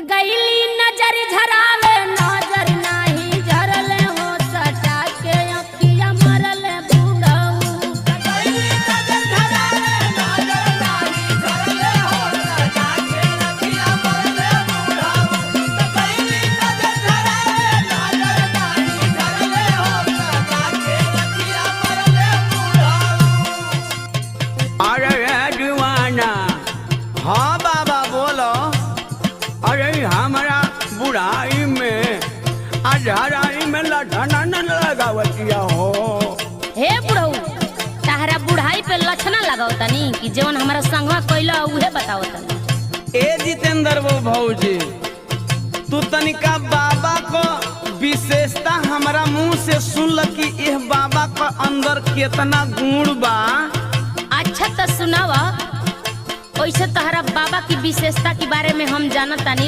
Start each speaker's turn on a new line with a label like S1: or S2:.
S1: गईली नजर झरावे नजर नाही झरले हो सटा के अखिया मरले बूढ़ऊ गईली नजर झरावे नजर नाही झरले हो सटा के अखिया मरले बूढ़ऊ गईली नजर झरावे नजर नाही झरले हो सटा के अखिया मरले बूढ़ऊ।
S2: अरे दीवाना, हाँ बाबा बोलो। अरे हमारा बुढ़ाई में अधराई में लठना न लगावतिया हो।
S1: हे बुढ़ऊ, ताहरा बुढ़ाई पे लक्षणा लगाओ तनी कि जवन हमारा संगवा कइला उहे बताओ तनी।
S2: ए जितेंद्र वो भौजी, तू तनिका बाबा को विशेषता हमारा मुंह से सुन ल कि यह बाबा का अंदर कितना गुण बा।
S1: अच्छा तो सुनावा। वैसे तहरा बाबा की विशेषता के बारे में हम जानत तानी,